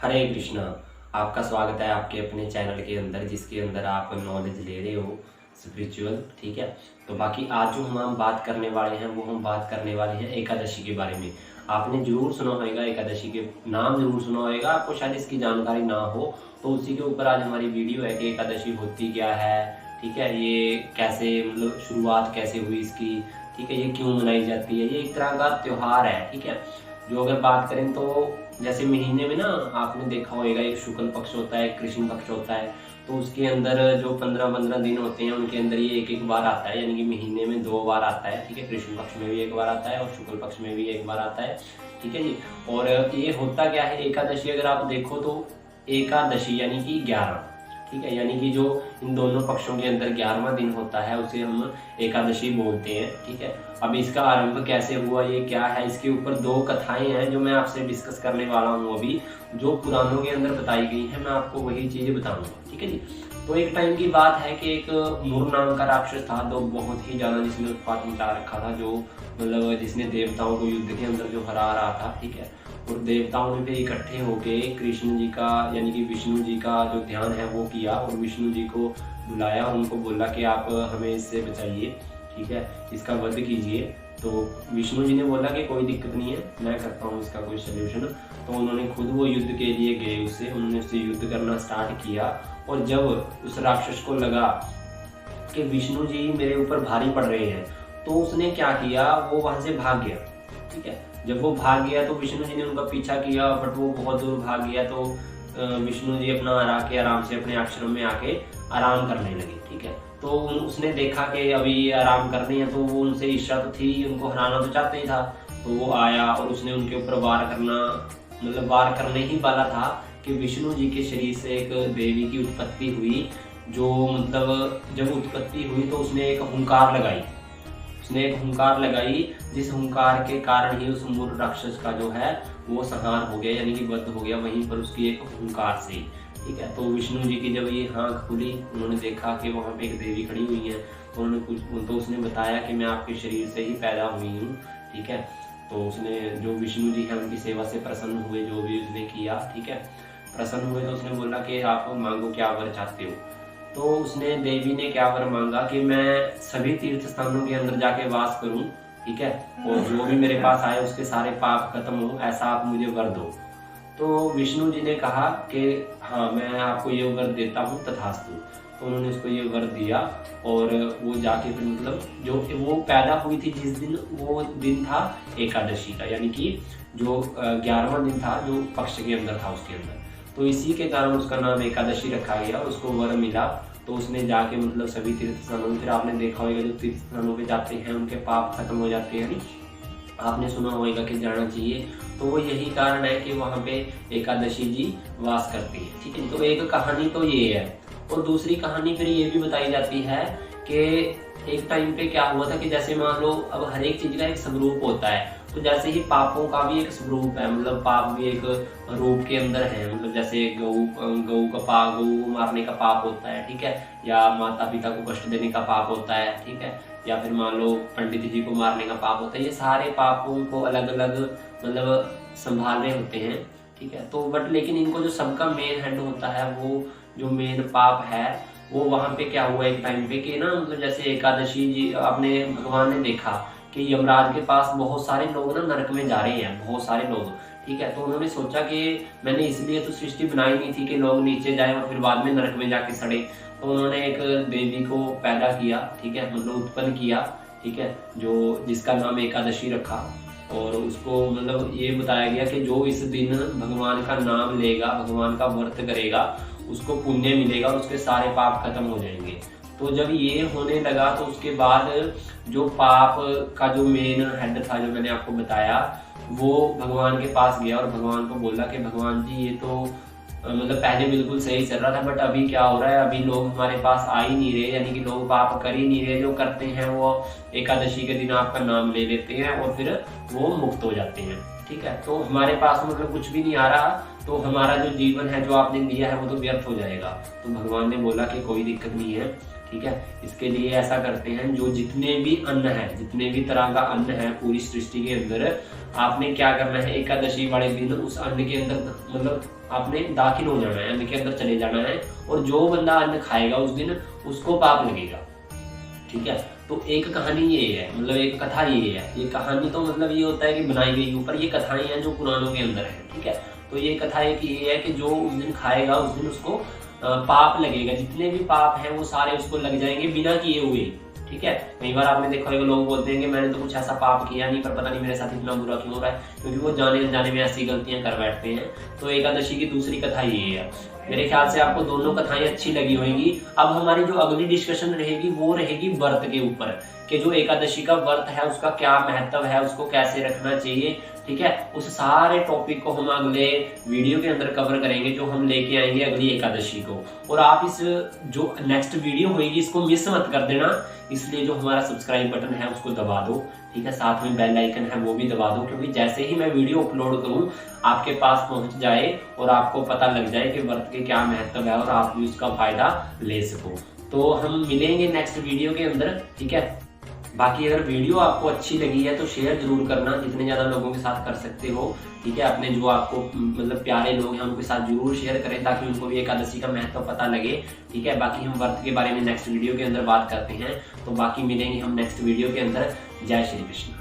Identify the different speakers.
Speaker 1: हरे कृष्णा। आपका स्वागत है आपके अपने चैनल के अंदर, जिसके अंदर आप नॉलेज ले रहे हो स्पिरिचुअल। ठीक है, तो बाकी आज जो हम बात करने वाले हैं वो हम बात करने वाले हैं एकादशी के बारे में। आपने जरूर सुना होगा, एकादशी के नाम जरूर सुना होगा, आपको शायद इसकी जानकारी ना हो, तो उसी के ऊपर आज हमारी वीडियो है कि एकादशी होती क्या है। ठीक है, ये कैसे मतलब शुरुआत कैसे हुई इसकी। ठीक है, ये क्यों मनाई जाती है, ये एक तरह का त्योहार है। ठीक है, जो अगर बात करें तो जैसे महीने में ना आपने देखा होगा, एक शुक्ल पक्ष होता है, एक कृष्ण पक्ष होता है। तो उसके अंदर जो 15-15 दिन होते हैं उनके अंदर ये एक एक बार आता है, यानी कि महीने में 2 बार आता है। ठीक है, कृष्ण पक्ष में भी एक बार आता है और शुक्ल पक्ष में भी एक बार आता है। ठीक है जी। और ये होता क्या है, एकादशी अगर आप देखो तो एकादशी यानी कि 11। ठीक है, यानी कि जो इन दोनों पक्षों के अंदर 11वां दिन होता है उसे हम एकादशी बोलते हैं। ठीक है, अब इसका आरंभ कैसे हुआ, ये क्या है, इसके ऊपर 2 कथाएं हैं जो मैं आपसे डिस्कस करने वाला हूँ। अभी जो पुराणों के अंदर बताई गई है मैं आपको वही चीज बताऊंगा। ठीक है जी। तो एक टाइम की बात है कि एक मुर नाम का राक्षस था, जो बहुत ही ज्यादा जिसने उत्पात मचा रखा था, जो मतलब जिसने देवताओं को युद्ध के अंदर जो हरा रहा था। ठीक है, और देवताओं ने फिर इकट्ठे होके कृष्ण जी का यानी कि विष्णु जी का जो ध्यान है वो किया और विष्णु जी को बुलाया, उनको बोला कि आप हमें इससे बचाइए। ठीक है, इसका वध कीजिए। तो विष्णु जी ने बोला कि कोई दिक्कत नहीं है, मैं करता हूँ इसका कोई सोल्यूशन। तो उन्होंने खुद वो युद्ध के लिए गए, उन्होंने उससे युद्ध करना स्टार्ट किया। और जब उस राक्षस को लगा कि विष्णु जी मेरे ऊपर भारी पड़ रहे हैं, तो उसने क्या किया, वो वहां से भाग गया। ठीक है, जब वो भाग गया तो विष्णु जी ने उनका पीछा किया, बट वो बहुत दूर भाग गया। तो विष्णु जी अपना आराम से अपने आश्रम में आके आराम करने लगे। ठीक है, तो उसने देखा कि अभी आराम करने हैं, तो वो उनसे इच्छा तो थी, उनको हराना तो चाहते ही था। तो वो आया और उसने उनके ऊपर वार करना मतलब वार करने ही वाला था कि विष्णु जी के शरीर से एक देवी की उत्पत्ति हुई। जो मतलब जब उत्पत्ति हुई तो उसने एक हुंकार लगाई, जिस हुंकार के कारण ही उस मूर राक्षस का जो है वो संहार हो गया, यानी कि वध हो गया वहीं पर उसकी एक हुंकार से। ठीक है, तो विष्णु जी की जब ये आंख खुली, उन्होंने देखा कि वहां पे एक देवी खड़ी हुई है। तो उन्होंने तो उसने बताया कि मैं आपके शरीर से ही पैदा हुई हूँ। ठीक है, तो उसने जो विष्णु जी है उनकी सेवा से प्रसन्न हुए, जो भी उसने किया। ठीक है, प्रसन्न हुए तो उसने बोला कि आप मांगो, क्या वर चाहते हो। तो उसने देवी ने क्या वर मांगा कि मैं सभी तीर्थ स्थानों के अंदर जाके वास करूं। ठीक है, और जो भी मेरे पास आए उसके सारे पाप खत्म हो, ऐसा आप मुझे वर दो। तो विष्णु जी ने कहा कि हाँ, मैं आपको ये वर देता हूँ, तथास्तु। तो उन्होंने उसको ये वर दिया और वो जाके फिर मतलब जो वो पैदा हुई थी जिस दिन, वो दिन था एकादशी का, यानी कि जो 11वां दिन था जो पक्ष के अंदर था उसके अंदर। तो इसी के कारण उसका नाम एकादशी रखा गया, उसको वर मिला। तो उसने जाके मतलब सभी तीर्थ स्थानों, फिर आपने देखा होगा जो तीर्थ स्थानों पे जाते हैं उनके पाप खत्म हो जाते हैं। आपने सुना होगा कि जाना चाहिए। तो वो यही कारण है कि वहाँ पे एकादशी जी वास करती है। ठीक है, तो एक कहानी तो ये है। और दूसरी कहानी फिर ये भी बताई जाती है कि एक टाइम पे क्या हुआ था कि जैसे मान लो अब हर एक चीज का एक स्वरूप होता है, तो जैसे ही पापों का भी एक स्वरूप है, मतलब पाप भी एक रूप के अंदर है। मतलब जैसे गऊ मारने का पाप होता है। ठीक है, या माता पिता को कष्ट देने का पाप होता है। ठीक है, या फिर मान लो पंडित जी को मारने का पाप होता है। ये सारे पापों को अलग अलग मतलब संभालने होते हैं। ठीक है, तो बट लेकिन इनको जो सबका मेन हेड होता है, वो जो मेन पाप है वो वहां पे क्या हुआ एक टाइम पे कि ना मतलब जैसे एकादशी जी आपने भगवान ने देखा कि यमराज के पास बहुत सारे लोग ना नरक में जा रहे हैं, बहुत सारे लोग। ठीक है, तो उन्होंने सोचा कि मैंने इसलिए तो सृष्टि बनाई नहीं थी कि लोग नीचे जाए और फिर बाद में नरक में जाके सड़े। तो उन्होंने एक देवी को पैदा किया। ठीक है, मतलब उत्पन्न किया। ठीक है, जो जिसका नाम एकादशी रखा। और उसको मतलब ये बताया गया कि जो इस दिन भगवान का नाम लेगा, भगवान का व्रत करेगा, उसको पुण्य मिलेगा और उसके सारे पाप खत्म हो जाएंगे। तो जब ये होने लगा तो उसके बाद जो पाप का जो मेन हेड था, जो मैंने आपको बताया, वो भगवान के पास गया और भगवान को बोला कि भगवान जी ये तो मतलब पहले बिल्कुल सही चल रहा था, बट अभी क्या हो रहा है, अभी लोग हमारे पास आ ही नहीं रहे, यानी कि लोग पाप कर ही नहीं रहे। जो करते हैं वो एकादशी के दिन आपका नाम ले लेते हैं और फिर वो मुक्त हो जाते हैं। ठीक है, तो हमारे पास मतलब कुछ भी नहीं आ रहा, तो हमारा जो जीवन है जो आपने दिया है वो तो व्यर्थ हो जाएगा। तो भगवान ने बोला कि कोई दिक्कत नहीं है। ठीक है। इसके लिए ऐसा करते हैं, जो जितने भी अन्न है, जितने भी तरह का अन्न है पूरी सृष्टि के अंदर, आपने क्या करना है, एकादशी वाले दिन उस अन्न के अंदर मतलब आपने दाखिल हो जाना है, अन्न के अंदर चले जाना है, और जो बंदा अन्न खाएगा उस दिन उसको पाप लगेगा, ठीक है। तो एक कहानी ये है, मतलब एक कथा ये है। ये कहानी तो मतलब ये होता है कि बनाई गई, ऊपर ये कथाएं हैं जो पुराणों के अंदर है, ठीक है। तो ये कथा एक ये है कि जो उस दिन खाएगा उस दिन उसको पाप लगेगा, जितने भी पाप हैं वो सारे उसको लग जाएंगे बिना किए हुए, ठीक है। कई बार आपने देखा होगा लोग बोलते हैं कि मैंने तो कुछ ऐसा पाप किया नहीं, पर पता नहीं मेरे साथ इतना बुरा क्यों हो रहा है, क्योंकि वो जाने अनजाने में ऐसी गलतियां कर बैठते हैं। तो एकादशी की दूसरी कथा ये है। मेरे ख्याल से आपको दोनों कथाएं अच्छी लगी होंगी। अब हमारी जो अगली डिस्कशन रहेगी वो रहेगी व्रत के ऊपर, कि जो एकादशी का व्रत है उसका क्या महत्व है, उसको कैसे रखना चाहिए, ठीक है। उस सारे टॉपिक को हम अगले वीडियो के अंदर कवर करेंगे, जो हम लेके आएंगे अगली एकादशी को। और आप इस जो नेक्स्ट वीडियो होगी इसको मिस मत कर देना, इसलिए जो हमारा सब्सक्राइब बटन है उसको दबा दो, ठीक है। साथ में बेल आइकन है वो भी दबा दो, क्योंकि जैसे ही मैं वीडियो अपलोड करूं आपके पास पहुंच जाए और आपको पता लग जाए कि व्रत के क्या महत्व है और आप भी उसका फायदा ले सको। तो हम मिलेंगे नेक्स्ट वीडियो के अंदर, ठीक है। बाकी अगर वीडियो आपको अच्छी लगी है तो शेयर जरूर करना, जितने ज्यादा लोगों के साथ कर सकते हो, ठीक है। अपने जो आपको मतलब प्यारे लोग हैं उनके साथ जरूर शेयर करें, ताकि उनको भी एकादशी का महत्व पता लगे, ठीक है। बाकी हम व्रत के बारे में नेक्स्ट वीडियो के अंदर बात करते हैं। तो बाकी मिलेंगे हम नेक्स्ट वीडियो के अंदर। जय श्री कृष्ण।